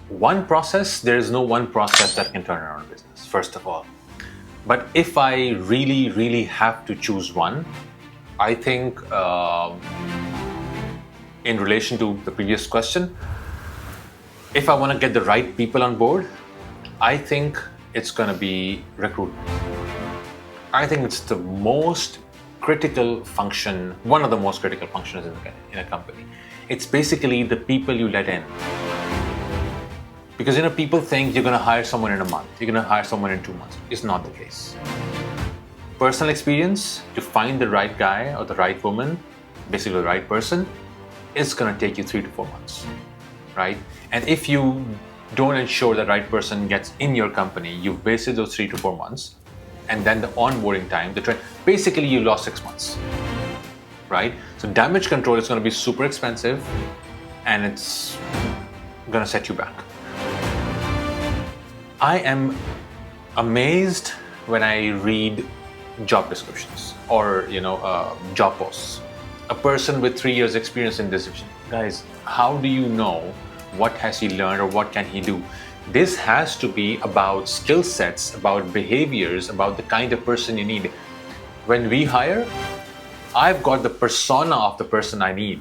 One process, there is no one process that can turn around a business, first of all. But if I really, really have to choose one, I think in relation to the previous question, if I want to get the right people on board, I think it's going to be recruitment. I think it's the most critical function, one of the most critical functions in a company. It's basically the people you let in. Because people think you're going to hire someone in a month, you're going to hire someone in 2 months. It's not the case. Personal experience to find the right guy or the right woman, basically the right person, is going to take you 3 to 4 months, right? And if you don't ensure the right person gets in your company, you've wasted those 3 to 4 months, and then the onboarding time, basically you lost 6 months, right? So damage control is going to be super expensive, and it's going to set you back. I am amazed when I read job descriptions or job posts. A person with 3 years experience in this division. Guys, how do you know what has he learned or what can he do? This has to be about skill sets, about behaviors, about the kind of person you need. When we hire, I've got the persona of the person I need,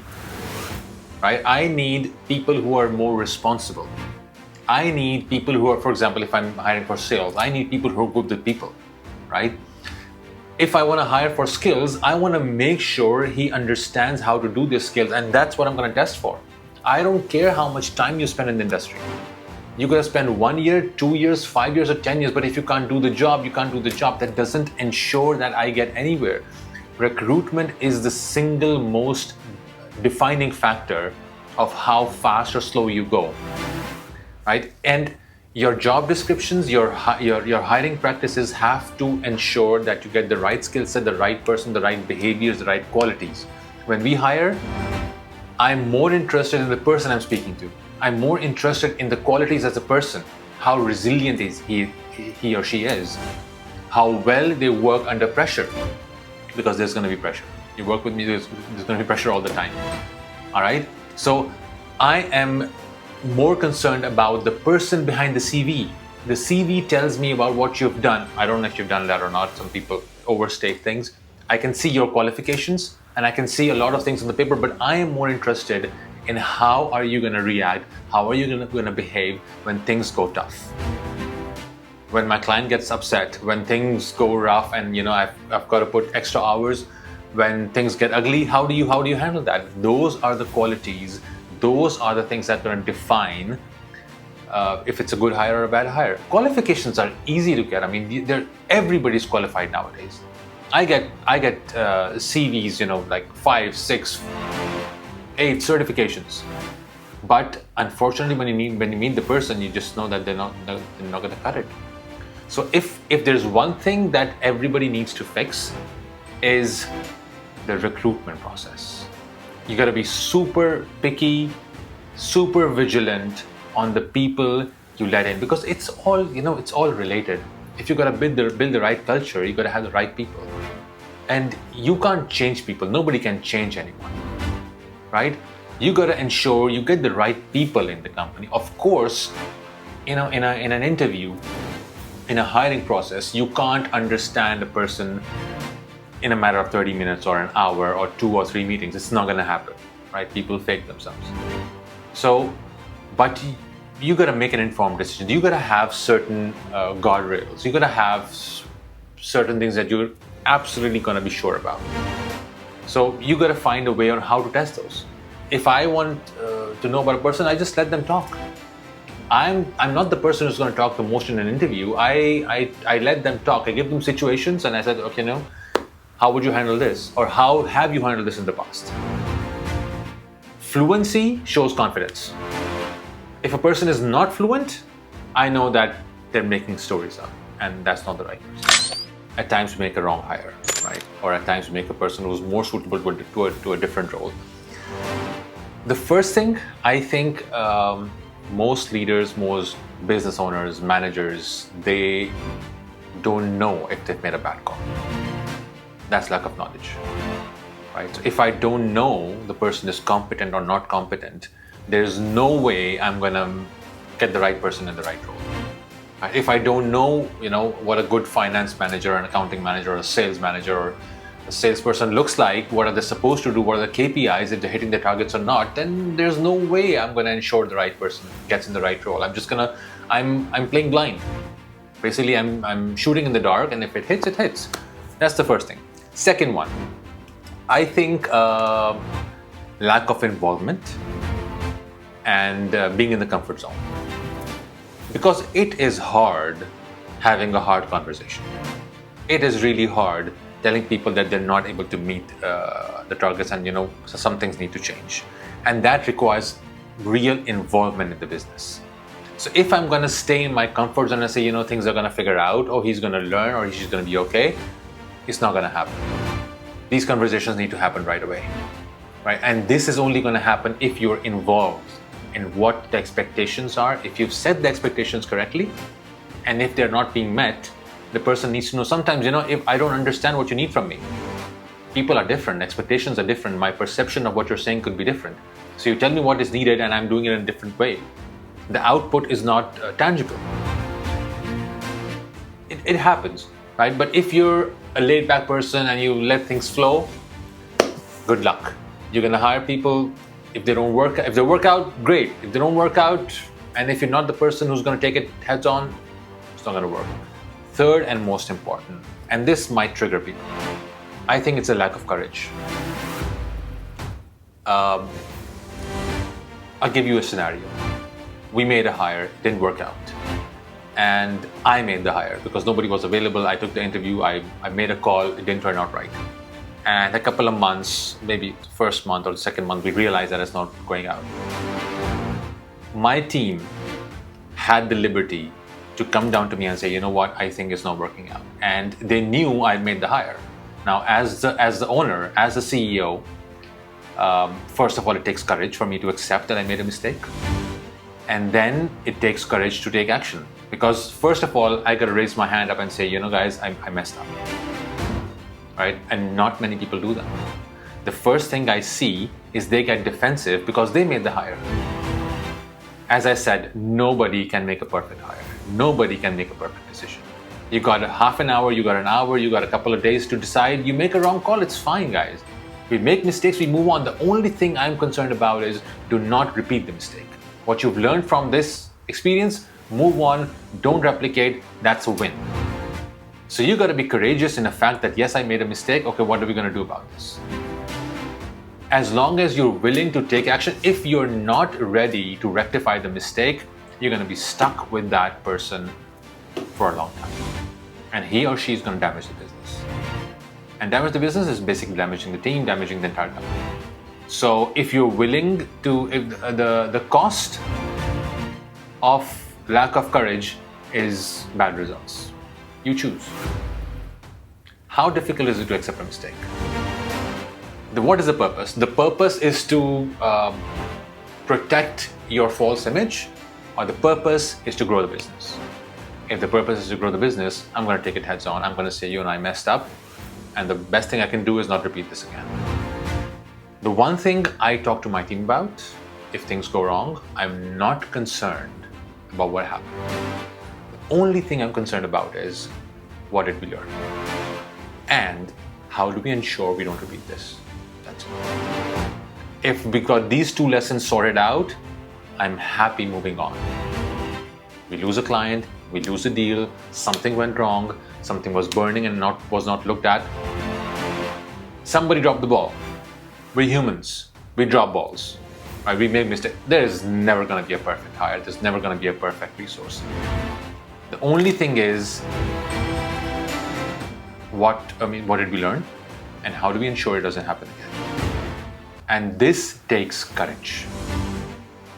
right? I need people who are more responsible. I need people who are, for example, if I'm hiring for sales, I need people who are good with people, right? If I want to hire for skills, I want to make sure he understands how to do these skills, and that's what I'm going to test for. I don't care how much time you spend in the industry. You're going to spend 1 year, 2 years, 5 years, or 10 years, but if you can't do the job, you can't do the job. That doesn't ensure that I get anywhere. Recruitment is the single most defining factor of how fast or slow you go, right? And your job descriptions, your hiring practices have to ensure that you get the right skill set, the right person, the right behaviors, the right qualities. When we hire, I'm more interested in the person I'm speaking to. I'm more interested in the qualities as a person, how resilient is he or she is, how well they work under pressure, because there's going to be pressure. You work with me, there's going to be pressure all the time. All right? So I am more concerned about the person behind the CV. The CV tells me about what you've done. I don't know if you've done that or not. Some people overstate things. I can see your qualifications and I can see a lot of things on the paper, but I am more interested in how are you going to react? How are you going to behave when things go tough? When my client gets upset, when things go rough and I've got to put extra hours, when things get ugly, how do you handle that? Those are the qualities. Those are the things that are going to define if it's a good hire or a bad hire. Qualifications are easy to get. I mean, everybody's qualified nowadays. I get CVs, like 5, 6, 8 certifications. But unfortunately, when you meet the person, you just know that they're not going to cut it. So if there's one thing that everybody needs to fix, is the recruitment process. You got to be super picky, super vigilant on the people you let in, because it's all related. If you got to build the right culture, you got to have the right people. And you can't change people. Nobody can change anyone, right? You got to ensure you get the right people in the company. Of course, in an interview, in a hiring process, you can't understand a person in a matter of 30 minutes or an hour or 2 or 3 meetings. It's not going to happen, right? People fake themselves. So, but you got to make an informed decision. You got to have certain guardrails. You got to have certain things that you're absolutely going to be sure about. So you got to find a way on how to test those. If I want to know about a person, I just let them talk. I'm not the person who's going to talk the most in an interview. I let them talk. I give them situations and I said, okay, how would you handle this? Or how have you handled this in the past? Fluency shows confidence. If a person is not fluent, I know that they're making stories up, and that's not the right person. At times we make a wrong hire, right? Or at times we make a person who's more suitable to a different role. The first thing, I think most leaders, most business owners, managers, they don't know if they've made a bad call. That's lack of knowledge, right? So if I don't know the person is competent or not competent, there's no way I'm gonna get the right person in the right role. Right? If I don't know, what a good finance manager, an accounting manager, or a sales manager, or a salesperson looks like, what are they supposed to do, what are the KPIs, if they're hitting their targets or not, then there's no way I'm gonna ensure the right person gets in the right role. I'm playing blind. Basically, I'm shooting in the dark, and if it hits, it hits. That's the first thing. Second one, I think lack of involvement and being in the comfort zone. Because it is hard having a hard conversation. It is really hard telling people that they're not able to meet the targets, and so some things need to change. And that requires real involvement in the business. So if I'm going to stay in my comfort zone and say, things are going to figure out, or he's going to learn, or he's going to be okay, it's not going to happen. These conversations need to happen right away, right? And this is only going to happen if you're involved in what the expectations are, if you've set the expectations correctly, and if they're not being met, the person needs to know. Sometimes, if I don't understand what you need from me, people are different, expectations are different, my perception of what you're saying could be different. So you tell me what is needed and I'm doing it in a different way. The output is not tangible. It happens, right? But if you're a laid-back person and you let things flow, good luck. You're gonna hire people. If they work out, great. If they don't work out, and if you're not the person who's gonna take it heads on, it's not gonna work. Third and most important, and this might trigger people, I think it's a lack of courage. I'll give you a scenario. We made a hire, it didn't work out. And I made the hire because nobody was available. I took the interview, I made a call, it didn't turn out right. And a couple of months, maybe the first month or the second month, we realized that it's not going out. My team had the liberty to come down to me and say, you know what, I think it's not working out. And they knew I made the hire. Now, as the owner, as the CEO, first of all, it takes courage for me to accept that I made a mistake. And then it takes courage to take action. Because first of all, I gotta raise my hand up and say, guys, I messed up. Right? And not many people do that. The first thing I see is they get defensive because they made the hire. As I said, nobody can make a perfect hire. Nobody can make a perfect decision. You got a half an hour, you got an hour, you got a couple of days to decide. You make a wrong call, it's fine, guys. We make mistakes, we move on. The only thing I'm concerned about is do not repeat the mistake. What you've learned from this experience, move on, don't replicate, that's a win. So you got to be courageous in the fact that, yes, I made a mistake. Okay, what are we going to do about this? As long as you're willing to take action, if you're not ready to rectify the mistake, you're going to be stuck with that person for a long time. And he or she is going to damage the business. And damage the business is basically damaging the team, damaging the entire company. So if you're willing to, if the cost of lack of courage is bad results, you choose. How difficult is it to accept a mistake? What is the purpose? The purpose is to protect your false image, or the purpose is to grow the business. If the purpose is to grow the business, I'm going to take it heads on. I'm going to say, you and I messed up, and the best thing I can do is not repeat this again. The one thing I talk to my team about, if things go wrong, I'm not concerned about what happened. The only thing I'm concerned about is what did we learn? And how do we ensure we don't repeat this? That's it. If we got these two lessons sorted out, I'm happy moving on. We lose a client, we lose a deal, something went wrong, something was burning and was not looked at. Somebody dropped the ball. We're humans, we drop balls. Right? We make mistakes. There is never going to be a perfect hire. There's never going to be a perfect resource. The only thing is, what did we learn, and how do we ensure it doesn't happen again? And this takes courage.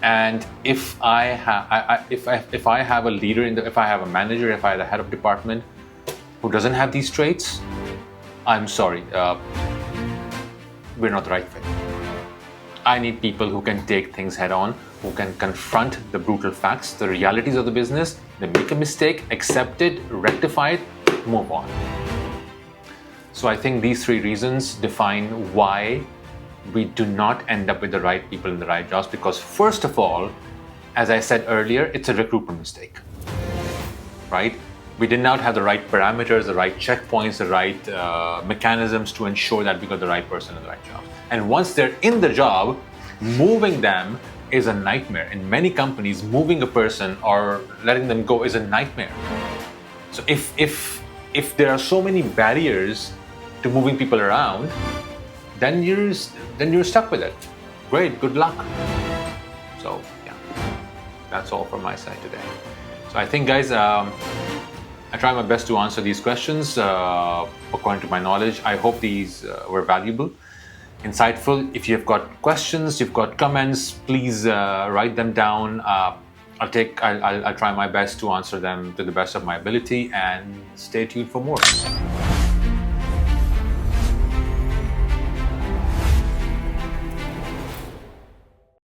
And if I have a leader if I have a manager, if I have a head of department who doesn't have these traits, I'm sorry, we're not the right fit. I need people who can take things head on, who can confront the brutal facts, the realities of the business. They make a mistake, accept it, rectify it, move on. So I think these three reasons define why we do not end up with the right people in the right jobs. Because first of all, as I said earlier, it's a recruitment mistake, right? We did not have the right parameters, the right checkpoints, the right mechanisms to ensure that we got the right person in the right job. And once they're in the job, moving them is a nightmare. In many companies, moving a person or letting them go is a nightmare. So if there are so many barriers to moving people around, then you're stuck with it. Great, good luck. So yeah, that's all from my side today. So I think, guys, I try my best to answer these questions according to my knowledge. I hope these were valuable, insightful. If you've got questions, you've got comments, please write them down. I'll try my best to answer them to the best of my ability, and stay tuned for more.